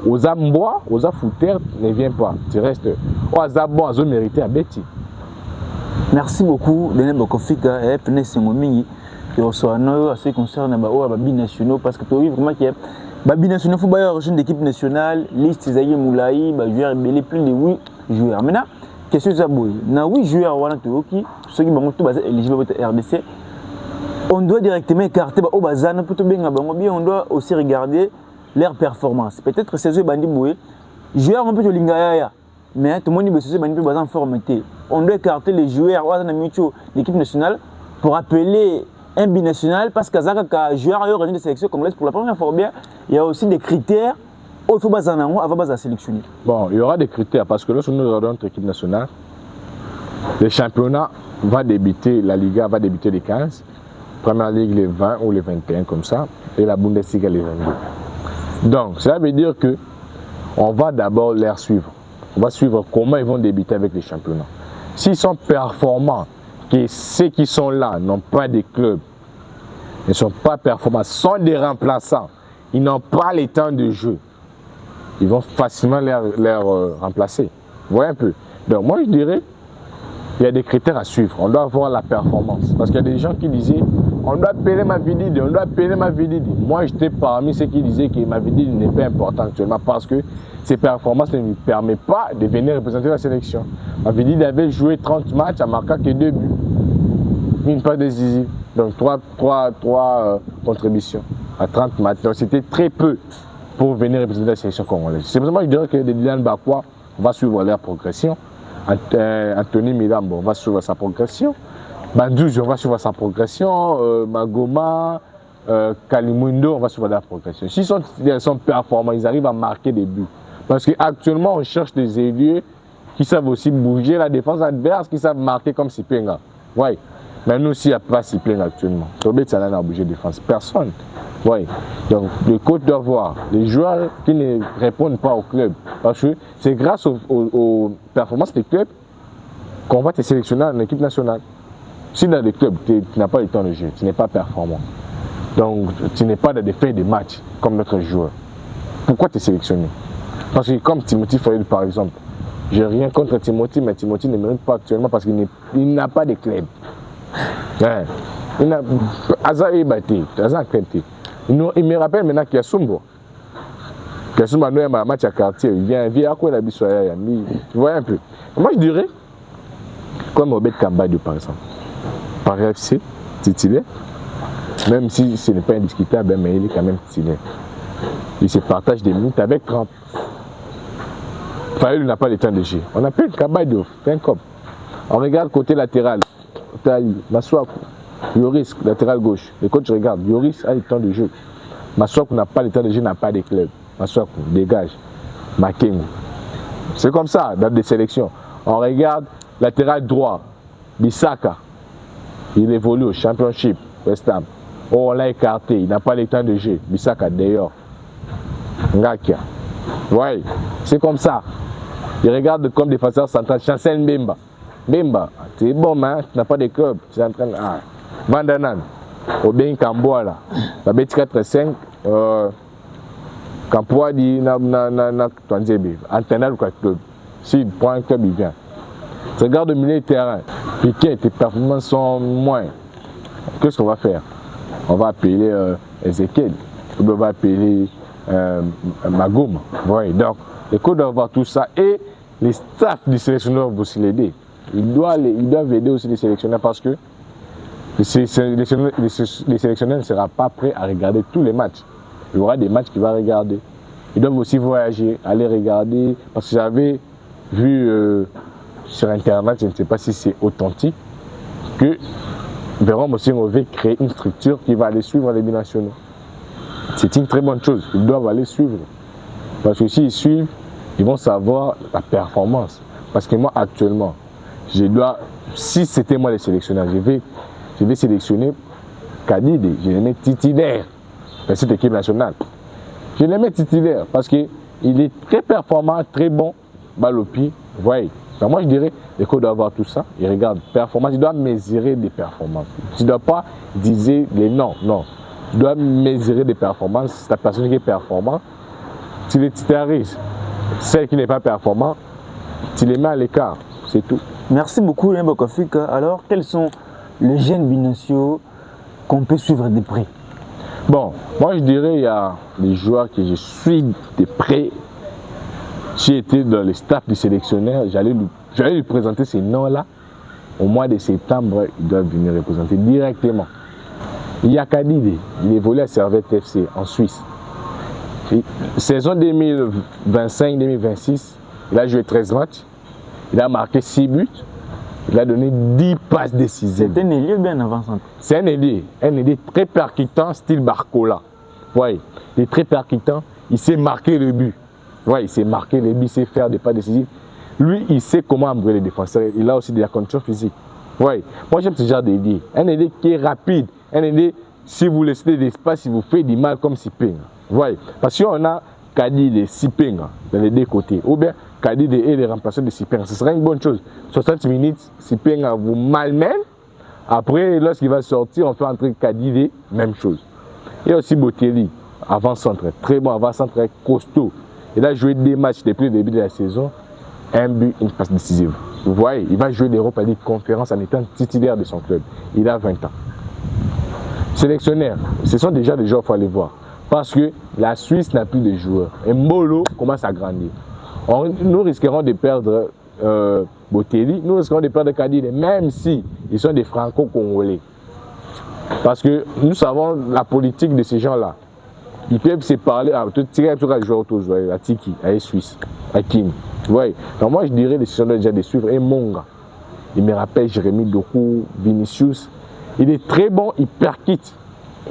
Aux Ambois, aux Afouters, ne viens pas. Tu restes. Aux Ambois, ils ont mérité à Betty. Merci beaucoup, Daniel Bokofika, et Pene Sengomingi. Et on soit à ce qui concerne les binationaux parce que tu as vu vraiment qu'il y a les binationaux, il faut avoir une équipe nationale, liste Zaïe Moulaï, joueurs belé plus de 8 joueurs. Maintenant, question de Zaboui. Dans 8 joueurs, ceux qui sont éligibles au RDC, on doit directement écarter au bazan pour tout bien, on doit aussi regarder leur performance. Peut-être ces joueurs bandits boués, joueurs un peu de Lingaya, mais tout le monde dit que ces bandits en forme. On doit écarter les joueurs de l'équipe nationale pour appeler un binational parce que Zaka joueur a eu des sélections congolaises pour la première fois bien. Il y a aussi des critères où il faut avant de sélectionner. Bon, il y aura des critères parce que lorsque nous regardons notre équipe nationale, le championnat va débuter, la Liga va débuter les 15, Première Ligue les 20 ou les 21 comme ça, et la Bundesliga les 22. Donc, cela veut dire que on va d'abord les suivre. On va suivre comment ils vont débuter avec les championnats. S'ils sont performants, que ceux qui sont là n'ont pas de clubs, ils ne sont pas performants, sont des remplaçants, ils n'ont pas le temps de jeu, ils vont facilement les remplacer. Vous voyez un peu. Donc moi je dirais, il y a des critères à suivre, on doit avoir la performance. Parce qu'il y a des gens qui disaient, on doit payer Mavididi, on doit payer Mavididi. Moi j'étais parmi ceux qui disaient que Mavididi n'est pas important actuellement parce que ses performances ne lui permettent pas de venir représenter la sélection. Mavididi avait joué 30 matchs, a marqué que 2 buts. Une passe décisive. Donc 3 contributions à 30 matchs. Donc c'était très peu pour venir représenter la sélection congolaise. C'est pour ça que je dirais que Dylan Bakwa va suivre leur progression. Anthony Milambo, on va suivre sa progression. Bandouj, on va suivre sa progression. Magoma, Kalimundo, on va suivre leur progression. S'ils sont performants, ils arrivent à marquer des buts. Parce qu'actuellement, on cherche des ailiers qui savent aussi bouger la défense adverse, qui savent marquer comme Sipenga. Ouais. Mais nous aussi, il n'y a pas Sipenga actuellement. Tobé Tsalana a bougé défense. Personne. Ouais. Donc, le coach doit voir les joueurs qui ne répondent pas au club. Parce que c'est grâce aux performances des clubs qu'on va te sélectionner en équipe nationale. Si dans les clubs, tu n'as pas le temps de jeu, tu n'es pas performant. Donc, tu n'es pas dans des faits de match comme notre joueur. Pourquoi te sélectionner? Parce que comme Timothy Fayol par exemple, j'ai rien contre Timothy, mais Timothy ne mérite pas actuellement parce qu'il n'a pas de club. Ouais. Il me rappelle maintenant qu'il y a Sumbo. Qu'il y a Sumbo, nous avons un match à quartier, il vient à quoi la bissoya, tu vois un peu. Moi je dirais, comme Obed Kambadou par exemple, par FC, titulaire, même si ce n'est pas indiscutable, mais il est quand même titulaire. Il se partage des minutes avec 30. Fayol n'a pas le temps de jeu. On appelle Kambadou, fait un cop. On regarde côté latéral. Maswaku, Yoris, latéral gauche. Le coach regarde, Yoris a le temps de jeu. Maswaku n'a pas le temps de jeu, n'a pas de club. Maswaku, dégage. Makengu. C'est comme ça dans des sélections. On regarde latéral droit, Bissaka. Il évolue au Championship, West Ham. Oh, on l'a écarté, il n'a pas le temps de jeu. Bissaka d'ailleurs. Ngakia. Ouais, c'est comme ça. Il regarde comme défenseur central, Chancel Mbemba. Bemba, c'est bon, mais tu n'as pas de club. Tu es en train de. Vandanan, au bien Kamboa là. La bête 4-5, Kamboa dit na Twanzebe. Antennal ou club. S'il prend un club, il vient. Tu regardes le milieu de terrain. Piquet, tes performances sont moins. Qu'est-ce qu'on va faire? On va appeler Ezekiel. On va appeler Magoum. Oui, donc, les coachs doivent voir tout ça. Et les staffs du sélectionneur vont aussi l'aider. Ils doivent aider aussi les sélectionneurs parce que les sélectionneurs ne seront pas prêts à regarder tous les matchs. Il y aura des matchs qu'ils vont regarder. Ils doivent aussi voyager, aller regarder. Parce que j'avais vu sur Internet, je ne sais pas si c'est authentique, que Véron aussi veut créer une structure qui va aller suivre les binationaux. C'est une très bonne chose. Ils doivent aller suivre. Parce que s'ils suivent, ils vont savoir la performance. Parce que moi, actuellement, si c'était moi le sélectionneur, je vais sélectionner Kadide, je les mets titulaire dans cette équipe nationale. Je les mets titulaire parce qu'il est très performant, très bon, balle au pied. Vous voyez. Donc moi, je dirais, les coachs doivent avoir tout ça. Ils regardent performance, ils doivent mesurer des performances. Tu ne dois pas dire les noms, non. Tu dois mesurer des performances. Si ta personne qui est performante, tu les titularises. Celle qui n'est pas performante, tu les mets à l'écart. C'est tout. Merci beaucoup, Lembo Kofika. Alors, quels sont les jeunes binationaux qu'on peut suivre de près? Bon, moi je dirais il y a les joueurs que je suis de près. J'ai été dans le staff du sélectionneur, j'allais lui présenter ces noms-là. Au mois de septembre, ils doivent venir représenter directement. Il y a Kadide, il évolue à Servette FC en Suisse. Et, saison 2025-2026, il a joué 13 matchs, il a marqué 6 buts, il a donné 10 passes décisives. C'est un ailier bien avant-centre. C'est un ailier très percutant, style Barcola. Ouais, il est très percutant, il sait marquer le but. Ouais, il sait marquer le but, il sait faire des pas décisifs. Lui, il sait comment embrouiller les défenseurs. Il a aussi de la condition physique. Ouais, moi j'aime ce genre d'ailier. Un ailier qui est rapide, un ailier, si vous laissez de l'espace, il vous fait du mal comme Siping. Ouais, parce qu'on a Kadide et Siping dans les deux côtés. Ou bien Kadide et les remplaçants de Siping. Ce serait une bonne chose. 60 minutes, Siping vous malmène. Après, lorsqu'il va sortir, on fait entrer Kadide, même chose. Il y a aussi Botelli, avant-centre, très bon avant-centre, costaud. Il a joué des matchs depuis le début de la saison, un but, une passe décisive. Vous voyez, il va jouer l'Europa League Conférence en étant titulaire de son club. Il a 20 ans. Sélectionnaire, ce sont déjà des joueurs qu'il faut aller voir. Parce que la Suisse n'a plus de joueurs. Et Mbolo commence à grandir. Nous risquerons de perdre Botelli, nous risquerons de perdre Kadide, même si ils sont des franco-congolais. Parce que nous savons la politique de ces gens-là. Ils peuvent se parler, tirer un joueur autour, à Tiki, à Suisse, à Kim. Ouais. Donc moi je dirais les gens déjà de suivre. Et Monga, il me rappelle Jérémy Doku, Vinicius. Il est très bon, il percute.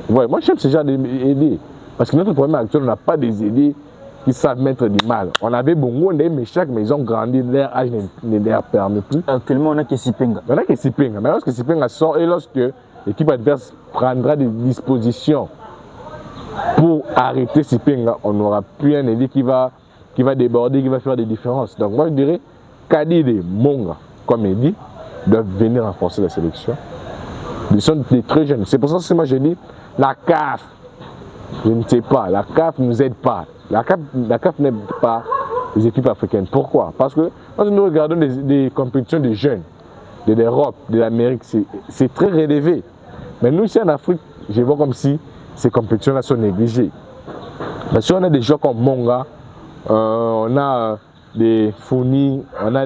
Ouais. Moi j'aime ce genre d'aider. Parce que notre problème actuel, on n'a pas des aidés qui savent mettre du mal. On avait Bongo, mais chaque maison grandit, leur âge ne leur permet plus. Actuellement, on a que Sipenga. On a que Sipenga. Mais lorsque Sipenga sort et lorsque l'équipe adverse prendra des dispositions pour arrêter Sipenga, on n'aura plus un ailier qui va déborder, qui va faire des différences. Donc moi je dirais Kadide, Monga, comme il dit, doivent venir renforcer la sélection. Ils sont des très jeunes. C'est pour ça que moi je dis, la CAF, je ne sais pas, la CAF ne nous aide pas. La CAF n'aide pas les équipes africaines. Pourquoi? Parce que quand nous regardons des compétitions de jeunes, de l'Europe, de l'Amérique, c'est très relevé. Mais nous ici en Afrique, je vois comme si ces compétitions-là sont négligées. Parce qu'on a des joueurs comme Monga, on a des Fournis, on a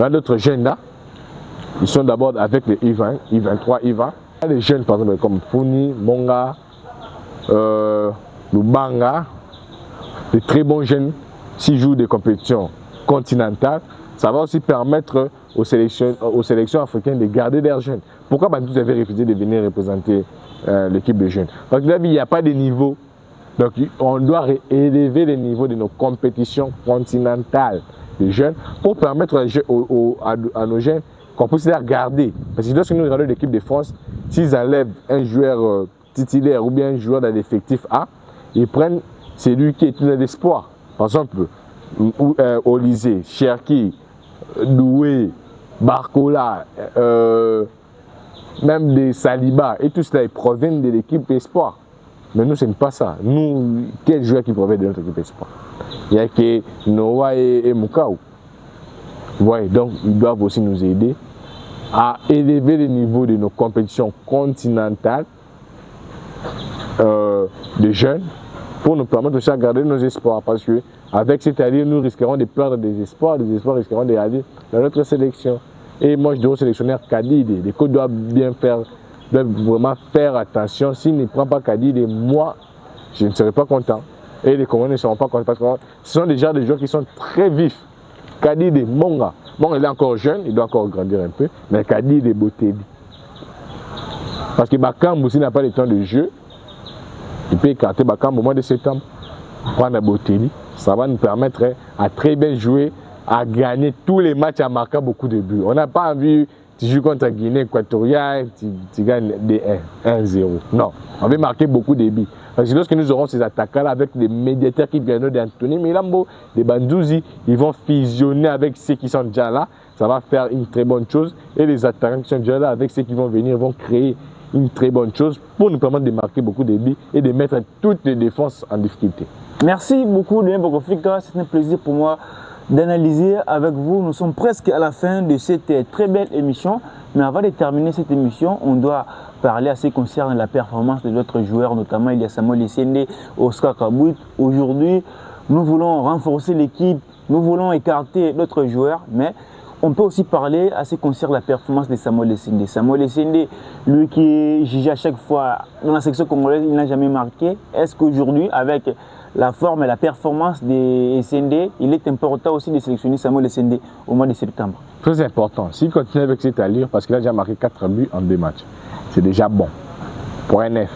d'autres jeunes là. Ils sont d'abord avec les I20, I23, I20. Il y a des jeunes par exemple comme Fournis, Monga, Lubanga, des très bons jeunes, s'ils jouent des compétitions continentales, ça va aussi permettre aux sélections africaines de garder leurs jeunes. Pourquoi vous avez refusé de venir représenter l'équipe de jeunes? Parce que là, il n'y a pas de niveau. Donc, on doit élever le niveau de nos compétitions continentales de jeunes pour permettre à nos jeunes qu'on puisse les regarder. Parce que lorsque nous regardons l'équipe de France, s'ils enlèvent un joueur titulaire ou bien un joueur dans l'effectif A, ils prennent celui qui est dans l'espoir. Par exemple, Olysée, Cherki, Doué, Barcola, même des Saliba, et tout cela, ils proviennent de l'équipe espoir. Mais nous, ce n'est pas ça. Nous, quel joueur qui provient de notre équipe espoir? Il n'y a que Noah et Moukao. Ouais, donc, ils doivent aussi nous aider à élever le niveau de nos compétitions continentales de jeunes pour nous permettre aussi de garder nos espoirs. Parce qu'avec cette année, nous risquerons de perdre des espoirs risqueront d'aller dans notre sélection. Et moi, je dirais au sélectionneur Kadide, les coachs doivent vraiment faire attention. S'il ne prend pas Kadide, moi, je ne serai pas content. Et les Congolais ne seront pas contents parce que ce sont déjà des joueurs qui sont très vifs. Kadide, Monga. Bon, il est encore jeune, il doit encore grandir un peu, mais Kadide est Botelli. Parce que Bakam aussi n'a pas le temps de jeu. Il peut écarter Bakam au mois de septembre, prendre Botelli. ça va nous permettre à très bien jouer, à gagner tous les matchs, à marquer beaucoup de buts. On n'a pas envie, tu joues contre la Guinée équatoriale, tu gagnes des 1-0. Non, on veut marquer beaucoup de buts. Parce que lorsque nous aurons ces attaquants-là avec les médiateurs qui viennent d'Anthony Milambo, des Bandouzi, ils vont fusionner avec ceux qui sont déjà là. Ça va faire une très bonne chose. Et les attaquants qui sont déjà là avec ceux qui vont venir vont créer une très bonne chose pour nous permettre de marquer beaucoup de buts et de mettre toutes les défenses en difficulté. Merci beaucoup, Denis Bokofika. C'est un plaisir pour moi d'analyser avec vous. Nous sommes presque à la fin de cette très belle émission. Mais avant de terminer cette émission, on doit parler à ce qui concerne la performance de d'autres joueurs, notamment il y a Samuel Essende, Oscar Kabouit. Aujourd'hui, nous voulons renforcer l'équipe, nous voulons écarter d'autres joueurs, mais on peut aussi parler à ce qui concerne la performance de Samuel Essende. Samuel Essende, lui qui est jugé à chaque fois dans la section congolaise, il n'a jamais marqué. Est-ce qu'aujourd'hui, avec la forme et la performance de Essende, il est important aussi de sélectionner Samuel Essende au mois de septembre? Très important. S'il continue avec cette allure, parce qu'il a déjà marqué 4 buts en 2 matchs, c'est déjà bon pour un F.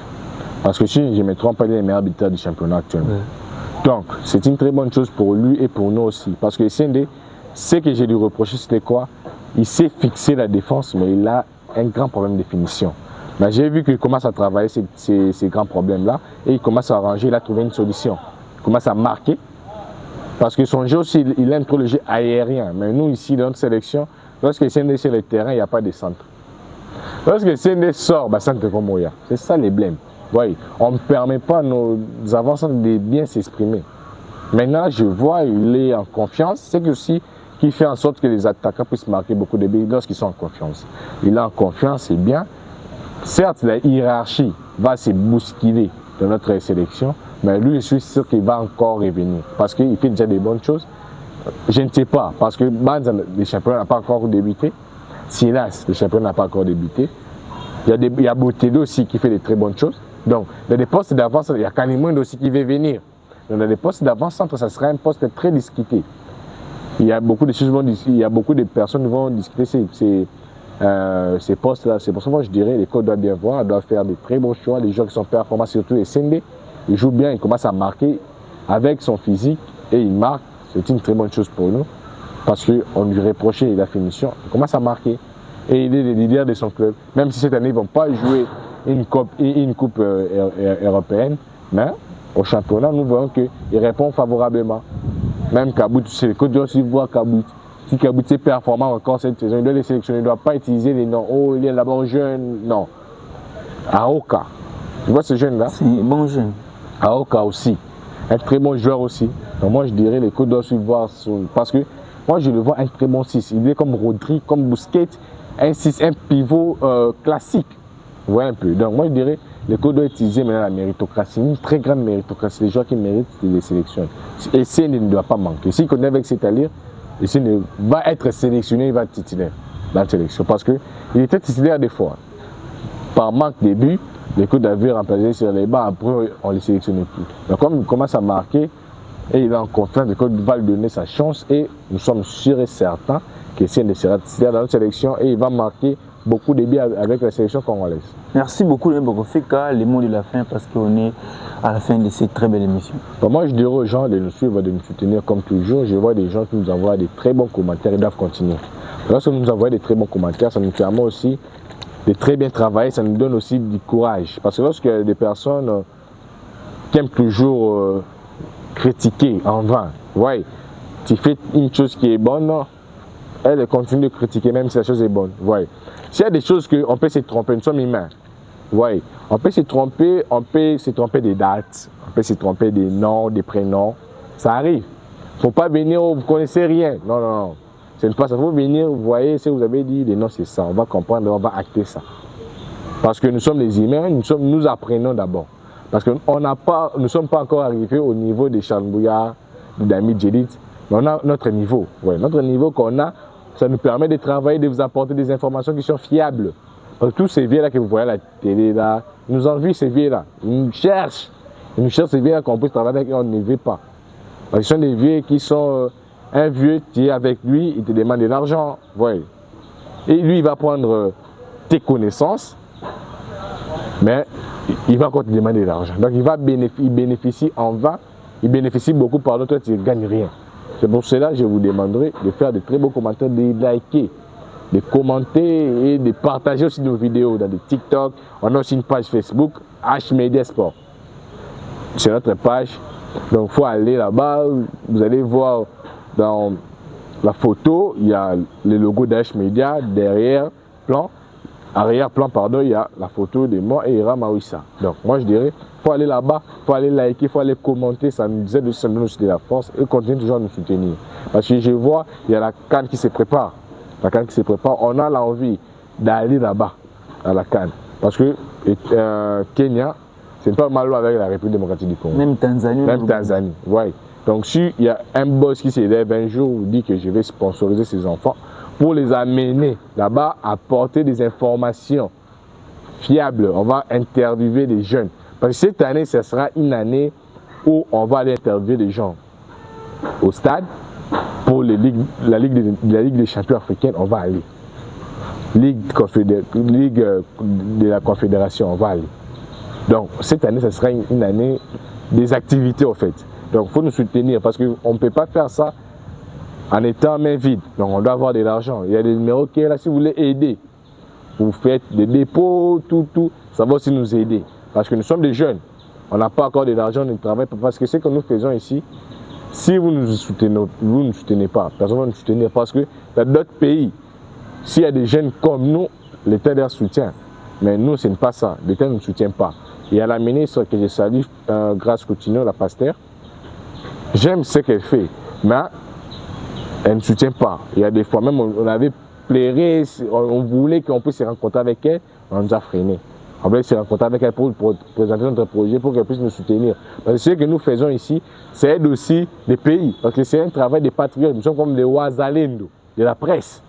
Parce que si je ne me trompe pas, il est le meilleur buteur du championnat actuellement. Donc, c'est une très bonne chose pour lui et pour nous aussi. Parce que Essende, ce que j'ai lui reproché, c'était quoi? Il sait fixer la défense, mais il a un grand problème de finition. Mais j'ai vu qu'il commence à travailler ces grands problèmes-là et il commence à arranger, il a trouvé une solution. Il commence à marquer. Parce que son jeu aussi, il aime trop le jeu aérien. Mais nous, ici, dans notre sélection, lorsque Essende est sur le terrain, il n'y a pas de centre. Lorsque Essende sort, centre comme Moya. C'est ça les blèmes. Oui, on ne permet pas à nos avanceurs de bien s'exprimer. Maintenant, je vois, il est en confiance. C'est aussi qui fait en sorte que les attaquants puissent marquer beaucoup de buts lorsqu'ils sont en confiance. Il est en confiance, c'est bien. Certes, la hiérarchie va se bousculer dans notre sélection, mais lui, je suis sûr qu'il va encore revenir parce qu'il fait déjà des bonnes choses. Je ne sais pas, parce que le championnat n'a pas encore débuté. Silas, le championnat n'a pas encore débuté. Il y a Botello aussi qui fait de très bonnes choses. Donc, dans les postes d'avance, il y a Kanimoun aussi qui veut venir. Donc, dans les postes d'avant-centre, ça sera un poste très discuté. Il y a beaucoup de choses, il y a beaucoup de personnes qui vont discuter ces postes-là. C'est pour ça que je dirais les coachs doivent bien voir, doivent faire des très bons choix. Les joueurs qui sont performants, surtout Essende, il joue bien, il commence à marquer avec son physique et il marque. C'est une très bonne chose pour nous parce qu'on lui reprochait la finition. Il commence à marquer et il est le leader de son club. Même si cette année, ils ne vont pas jouer une coupe européenne, mais au championnat, nous voyons qu'il répond favorablement. Même Kabouit, c'est le coach doit aussi voir Kabouit. Si Kabouit est performant encore cette saison, il doit les sélectionner. Il ne doit pas utiliser les noms. Oh, il est d'abord jeune. Non. Aoka. Tu vois ce jeune-là? C'est un bon jeune. Aoka aussi. Un très bon joueur aussi. Donc moi, je dirais les coachs doivent aussi voir parce que moi, je le vois un très bon 6. Il est comme Rodri, comme Busquets. Un 6, un pivot classique. Vous voyez un peu. Donc moi, je dirais les coachs doivent utiliser maintenant la méritocratie. Une très grande méritocratie. Les joueurs qui méritent, ils les sélectionnent. Et Essende ne doit pas manquer. S'il connaît avec cette allure, Essende va être sélectionné, il va être titulaire dans la sélection. Parce qu'il était titulaire des fois. Par manque de buts, les coachs avaient remplacé sur les bancs, après on ne les sélectionnait plus. Donc comme il commence à marquer et il est en confiance, le coach va lui donner sa chance et nous sommes sûrs et certains qu'Essende sera titulaire dans notre sélection et il va marquer beaucoup de buts avec la sélection congolaise. Merci beaucoup, Denis Bokofika. Les mots de la fin parce qu'on est à la fin de cette très belle émission. Bon, moi, je dirais aux gens de nous suivre, de nous soutenir comme toujours. Je vois des gens qui nous envoient des très bons commentaires, ils doivent continuer. Lorsque nous envoie des très bons commentaires, ça nous permet aussi de très bien travailler, ça nous donne aussi du courage. Parce que lorsque des personnes qui aiment toujours critiquer en vain, ouais, tu fais une chose qui est bonne, elle continue de critiquer même si la chose est bonne. Ouais. S'il y a des choses qu'on peut se tromper, nous sommes humains. Ouais. On peut se tromper des dates, on peut se tromper des noms, des prénoms. Ça arrive. Il ne faut pas venir, vous ne connaissez rien. Non, non, non. C'est pas ça. Il faut venir, vous voyez, si vous avez dit des noms, c'est ça. On va comprendre, on va acter ça. Parce que nous sommes les humains, nous apprenons d'abord. Parce que nous ne sommes pas encore arrivés au niveau des Charles Mbouya, de Dami Djedid. Mais on a notre niveau. Ouais, notre niveau qu'on a, ça nous permet de travailler, de vous apporter des informations qui sont fiables. Parce que tous ces vieux-là que vous voyez à la télé, là, ils nous envient ces vieux-là. Ils nous cherchent ces vieux-là qu'on puisse travailler avec et on ne veut pas. Parce que ce sont des vieux qui sont... un vieux, tu es avec lui, il te demande de l'argent. Ouais. Et lui, il va prendre tes connaissances, mais il va encore te demander de l'argent. Donc il bénéficie en vain ils bénéficient beaucoup, pardon, toi, tu ne gagnes rien. C'est pour cela que je vous demanderai de faire de très beaux commentaires, de liker, de commenter et de partager aussi nos vidéos dans des TikTok. On a aussi une page Facebook, H-Media Sport. C'est notre page. Donc, il faut aller là-bas. Vous allez voir dans la photo, il y a le logo d'H-Media. Arrière-plan, pardon, il y a la photo de moi et Ira Mawissa. Donc, moi, je dirais, il faut aller là-bas, il faut aller liker, il faut aller commenter. Ça nous aide aussi, ça nous donne aussi de la force et continuer toujours à nous soutenir. Parce que je vois, il y a la CAN qui se prépare. La CAN qui se prépare. On a l'envie d'aller là-bas, à la CAN. Parce que Kenya, c'est pas mal avec la République démocratique du Congo. Même Tanzanie. Même Tanzanie, oui. Donc, s'il y a un boss qui s'élève un jour, vous dit que je vais sponsoriser ses enfants pour les amener là-bas, apporter des informations fiables. On va interviewer des jeunes. Parce que cette année, ce sera une année où on va aller interviewer des gens au stade. Pour la Ligue des champions africaines, on va aller. Ligue de la Confédération, on va aller. Donc, cette année, ce sera une année des activités, en fait. Donc, il faut nous soutenir parce qu'on ne peut pas faire ça en étant main vide. Donc, on doit avoir de l'argent. Il y a des numéros qui sont là si vous voulez aider. Vous faites des dépôts, tout. Ça va aussi nous aider. Parce que nous sommes des jeunes. On n'a pas encore de l'argent, on ne travaille pas. Parce que ce que nous faisons ici, si vous ne nous soutenez pas, personne ne va nous soutenir. Parce que dans d'autres pays, s'il y a des jeunes comme nous, l'État leur soutient. Mais nous, ce n'est pas ça. L'État ne nous soutient pas. Il y a la ministre que je salue, Grâce Coutinho, la pasteur. J'aime ce qu'elle fait, mais elle ne soutient pas. Il y a des fois même, on avait plairé, on voulait qu'on puisse se rencontrer avec elle, on nous a freiné. On voulait se rencontrer avec elle pour présenter notre projet, pour qu'elle puisse nous soutenir. Parce que ce que nous faisons ici, ça aide aussi les pays. Parce que c'est un travail des patriotes. Nous sommes comme les Ouazalendo de la presse.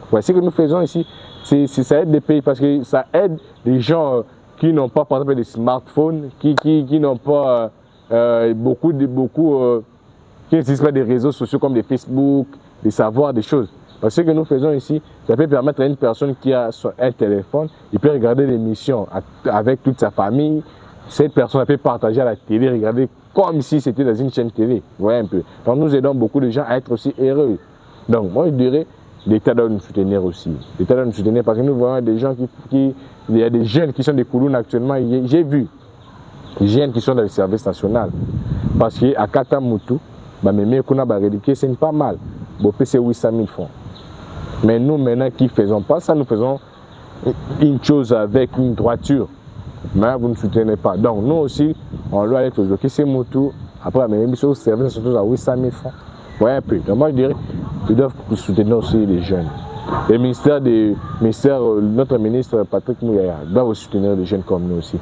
Ouais, ce que nous faisons ici, ça aide les pays parce que ça aide les gens qui n'ont pas, par exemple, des smartphones, qui n'ont pas beaucoup qui n'utilisent pas des réseaux sociaux comme des Facebook, des savoirs, des choses. Parce que ce que nous faisons ici, ça peut permettre à une personne qui a un téléphone, il peut regarder l'émission avec toute sa famille. Cette personne peut partager à la télé, regarder comme si c'était dans une chaîne télé. Vous voyez un peu. Donc nous aidons beaucoup de gens à être aussi heureux. Donc moi je dirais, l'État doit nous soutenir aussi. L'État doit nous soutenir parce que nous voyons des gens il y a des jeunes qui sont des Koulounes actuellement. J'ai vu des jeunes qui sont dans le service national. Parce qu'à Katamutu, c'est pas mal. C'est 800 000 francs. Mais nous, maintenant, qui ne faisons pas ça, nous faisons une chose avec une droiture. Mais vous ne soutenez pas. Donc, nous aussi, on doit aller toujours. C'est Moutou. Après, mais au service surtout à 800 000 francs. Ouais, un peu. Donc, moi, je dirais qu'ils doivent soutenir aussi les jeunes. Notre ministre Patrick Mouyaya doit aussi soutenir les jeunes comme nous aussi.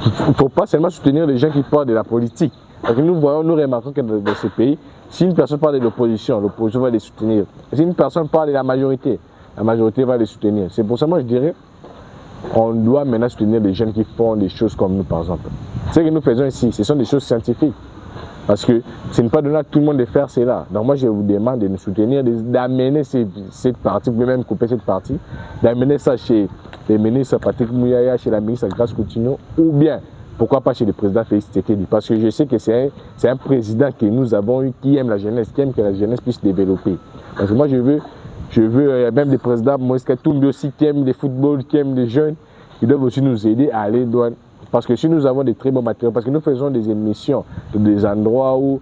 Il ne faut pas seulement soutenir les gens qui parlent de la politique. Parce que nous remarquons que dans ces pays, si une personne parle de l'opposition va les soutenir. Si une personne parle de la majorité va les soutenir. C'est pour ça que moi je dirais, on doit maintenant soutenir les jeunes qui font des choses comme nous par exemple. Ce que nous faisons ici, ce sont des choses scientifiques. Parce que ce n'est pas donné à tout le monde de faire cela. Donc moi je vous demande de nous soutenir, d'amener cette partie, vous pouvez même couper cette partie, d'amener ça chez les ministres Patrick Mouyaya, chez la ministre Grâce Coutinho, ou bien pourquoi pas chez le président Félix Tshisekedi? Parce que je sais que c'est un président que nous avons eu qui aime la jeunesse, qui aime que la jeunesse puisse développer. Parce que moi, je veux même des présidents, Moïse Katumbi aussi, qui aiment le football, qui aiment les jeunes, ils doivent aussi nous aider à aller loin. Parce que si nous avons des très bons matériaux, parce que nous faisons des émissions dans des endroits où